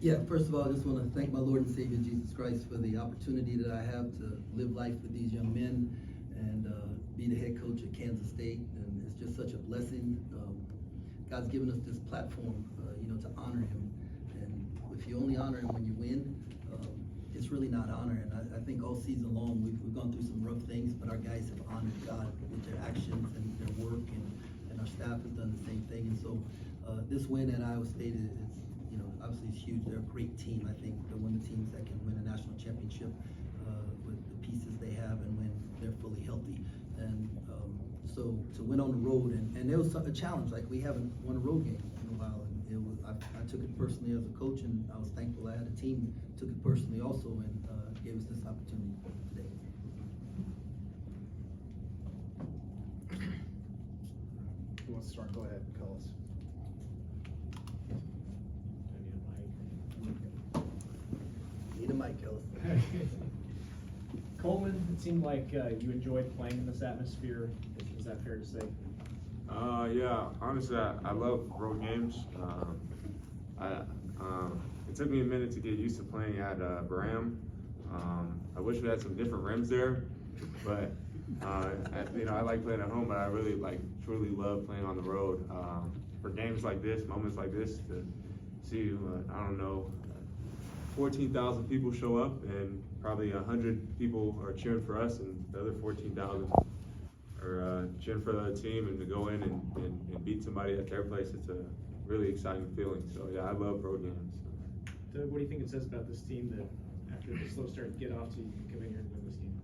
Yeah, first of all, I just want to thank my Lord and Savior Jesus Christ for the opportunity that I have to live life with these young men and be the head coach at Kansas State. And it's just such a blessing. God's given us this platform, to honor Him. And if you only honor Him when you win, it's really not honor. And I think all season long we've gone through some rough things, but our guys have honored God with their actions and their work, and our staff has done the same thing. And so this win at Iowa State is obviously it's huge. They're a great team. I think they're one of the teams that can win a national championship with the pieces they have and when they're fully healthy. And so to win on the road, and there was a challenge. Like, we haven't won a road game in a while, and it was I took it personally as a coach, and I was thankful I had a team took it personally also, and gave us this opportunity today. Who wants to start? Go ahead, Cullis. Need a mic, Kellis. Coleman, it seemed like you enjoyed playing in this atmosphere. Is that fair to say? Yeah, honestly, I love road games. It took me a minute to get used to playing at Bram. I wish we had some different rims there, but I like playing at home, but I really truly love playing on the road. For games like this, moments like this, to see 14,000 people show up, and probably 100 people are cheering for us, and the other 14,000 are cheering for the other team, and to go in and beat somebody at their place, it's a really exciting feeling. So yeah, I love road games. Doug, what do you think it says about this team that after the slow start to get off to, you can come in here and win this game?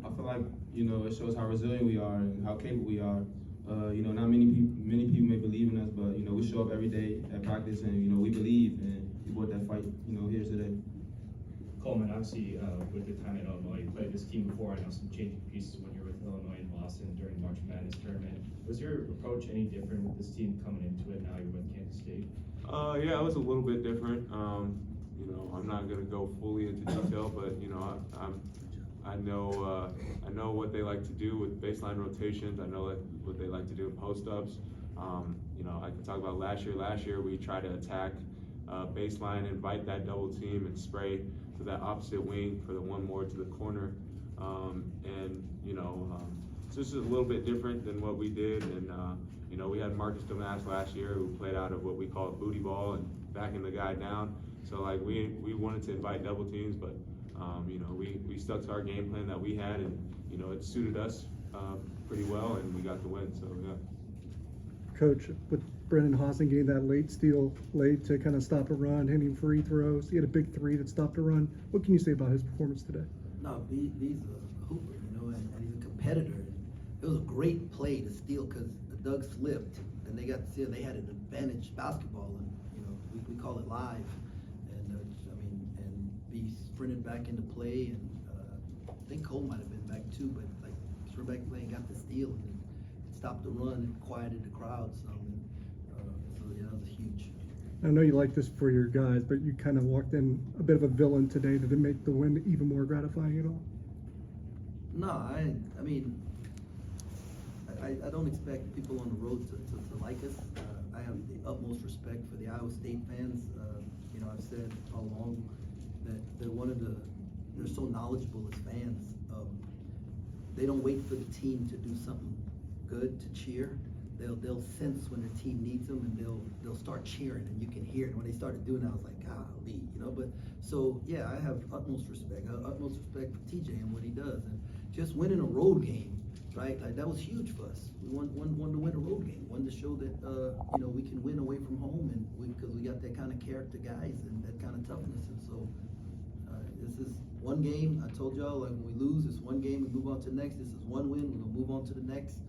I feel like it shows how resilient we are and how capable we are. Not many people may believe in us, but we show up every day at practice, and we believe, and we brought that fight here today. Coleman, obviously, with your time at Illinois, you played this team before. I know some changing pieces when you were with Illinois and Boston during the March Madness tournament. Was your approach any different with this team coming into it? Now you're with Kansas State. Yeah, it was a little bit different. I'm not gonna go fully into detail, but I know what they like to do with baseline rotations. I know what they like to do in post-ups. I can talk about last year. Last year we tried to attack baseline, invite that double team, and spray to that opposite wing for the one more to the corner. So this is a little bit different than what we did. And we had Marcus Domask last year, who played out of what we call a booty ball and backing the guy down. So we wanted to invite double teams, but we stuck to our game plan that we had, and it suited us pretty well, and we got the win. So yeah. Coach, with Brennan Hosson getting that late steal late to kind of stop a run, hitting free throws, he had a big three that stopped a run. What can you say about his performance today? No, he's a hooper, and he's a competitor. It was a great play to steal because Doug slipped, and they got to see they had an advantage basketball, and we call it live, and and be sprinted back into play, and I think Cole might have been back too, but sprint back play and got the steal, and stopped the run and quieted the crowd some. So yeah, that was huge. I know you like this for your guys, but you kind of walked in a bit of a villain today. Did it make the win even more gratifying at all? No, I don't expect people on the road to like us. I have the utmost respect for the Iowa State fans. I've said all along that they're so knowledgeable as fans. They don't wait for the team to do something good to cheer. They'll sense when their team needs them, and they'll start cheering, and you can hear it. When they started doing that, I was like, golly, But so yeah, I have utmost respect for TJ and what he does, and just winning a road game, right? That was huge for us. We wanted to win a road game, wanted to show that we can win away from home, and because we got that kind of character guys and that kind of toughness, and so this is one game. I told y'all, when we lose, it's one game, we move on to the next. This is one win, we're gonna move on to the next.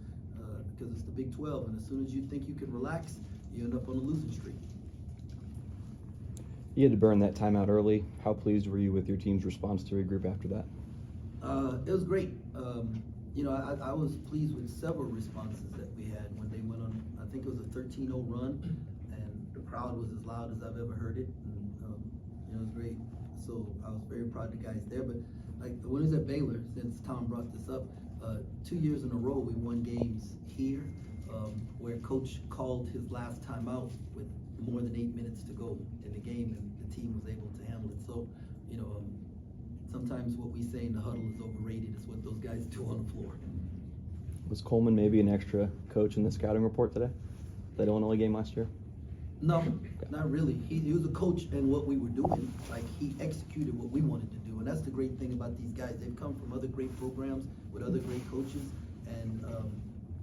Because it's the Big 12, and as soon as you think you can relax, you end up on a losing streak. You had to burn that timeout early. How pleased were you with your team's response to regroup after that? It was great. I was pleased with several responses that we had when they went on. I think it was a 13-0 run, and the crowd was as loud as I've ever heard it. And, it was great. So I was very proud of the guys there. But the winners at Baylor, since Tom brought this up, 2 years in a row we won games here where coach called his last timeout with more than 8 minutes to go in the game, and the team was able to handle it. So, you know, sometimes what we say in the huddle is overrated. It's what those guys do on the floor. Was Coleman maybe an extra coach in the scouting report today? That Illinois game last year? No, not really. He was a coach in what we were doing. Like, he executed what we wanted to do. And that's the great thing about these guys. They've come from other great programs with other great coaches. And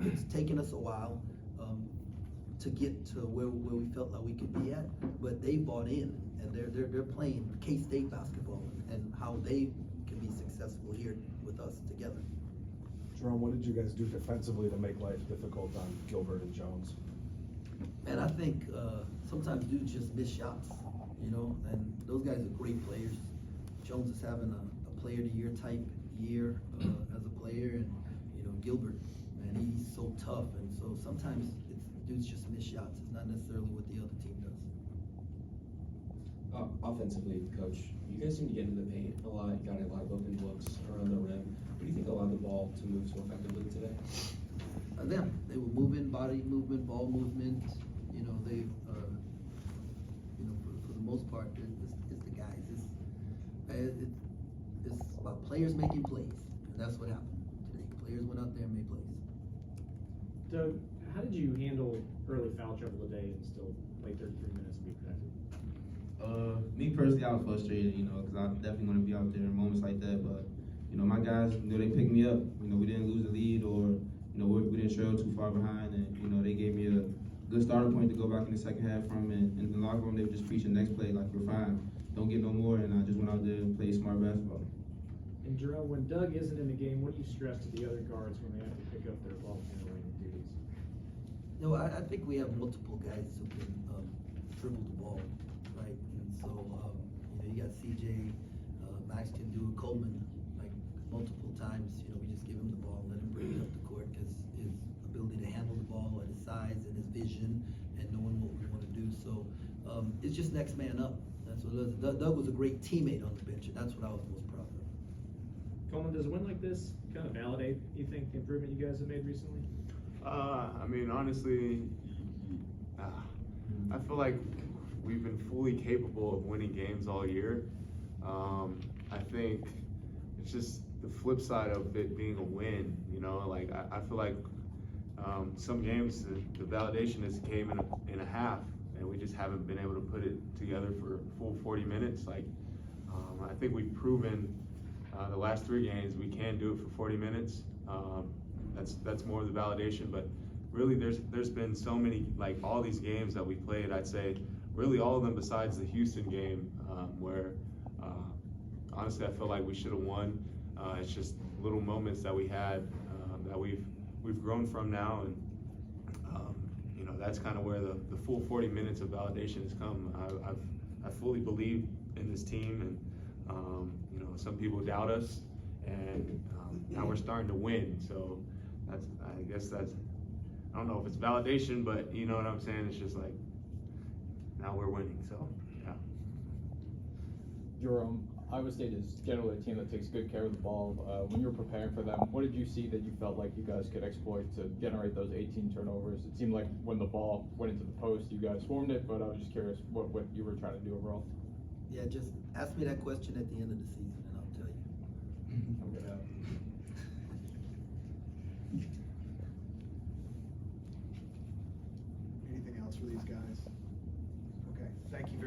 it's taken us a while to get to where we felt like we could be at. But they bought in, and they're playing K-State basketball and how they can be successful here with us together. Jerome, what did you guys do defensively to make life difficult on Gilbert and Jones? And I think sometimes dudes just miss shots, you know, and those guys are great players. Jones is having a player of the year type year as a player, and, you know, Gilbert, man, he's so tough, and so sometimes dudes just miss shots. It's not necessarily what the other team does. Offensively, Coach, you guys seem to get into the paint a lot. You got a lot of open looks around the rim. What do you think allowed the ball to move so effectively today? They were moving, body movement, ball movement. You know, they, you know, for the most part, it's the guys. It's about players making plays, and that's what happened today. Players went out there and made plays. Doug, how did you handle early foul trouble today and still play 33 minutes and be productive? Me personally, I was frustrated, you know, because I definitely want to be out there in moments like that. But, you know, my guys, you know, they picked me up. You know, we didn't lose the lead, or, you know, we didn't trail too far behind. And, you know, they gave me a good starting point to go back in the second half from. And in the locker room, they were just preaching next play, like, we're fine. Don't get no more. And I just went out there and played smart basketball. And Jerome, when Doug isn't in the game, what do you stress to the other guards when they have to pick up their ball handling duties? No, I think we have multiple guys who can dribble the ball, right? And so, you know, you got CJ, Max can do it, Coleman, like, multiple times. You know, we just give him the ball, let him bring it up the court, because his ability to handle the ball at his size and his vision and knowing what we want to do. So it's just next man up. That's what it is. Doug was a great teammate on the bench, and that's what I was most proud of. Coleman, does a win like this kind of validate, you think, the improvement you guys have made recently? I mean, honestly, I feel like we've been fully capable of winning games all year. I think it's just the flip side of it being a win, you know, like I feel like some games the validation has came in a half, and we just haven't been able to put it together for a full 40 minutes. Like, I think we've proven the last 3 games we can do it for 40 minutes. That's more of the validation, but really there's been so many, like, all these games that we played, I'd say really all of them besides the Houston game, where honestly I feel like we should have won. It's just little moments that we had that we've grown from now, and you know, that's kind of where the full 40 minutes of validation has come. I fully believe in this team, and you know, some people doubt us, and now we're starting to win. So I guess that's, I don't know if it's validation, but you know what I'm saying? It's just like, now we're winning, so yeah. Jerome, Iowa State is generally a team that takes good care of the ball. When you were preparing for them, what did you see that you felt like you guys could exploit to generate those 18 turnovers? It seemed like when the ball went into the post, you guys swarmed it, but I was just curious what you were trying to do overall. Yeah, just ask me that question at the end of the season, and I'll tell you. Anything else for these guys? Okay, thank you very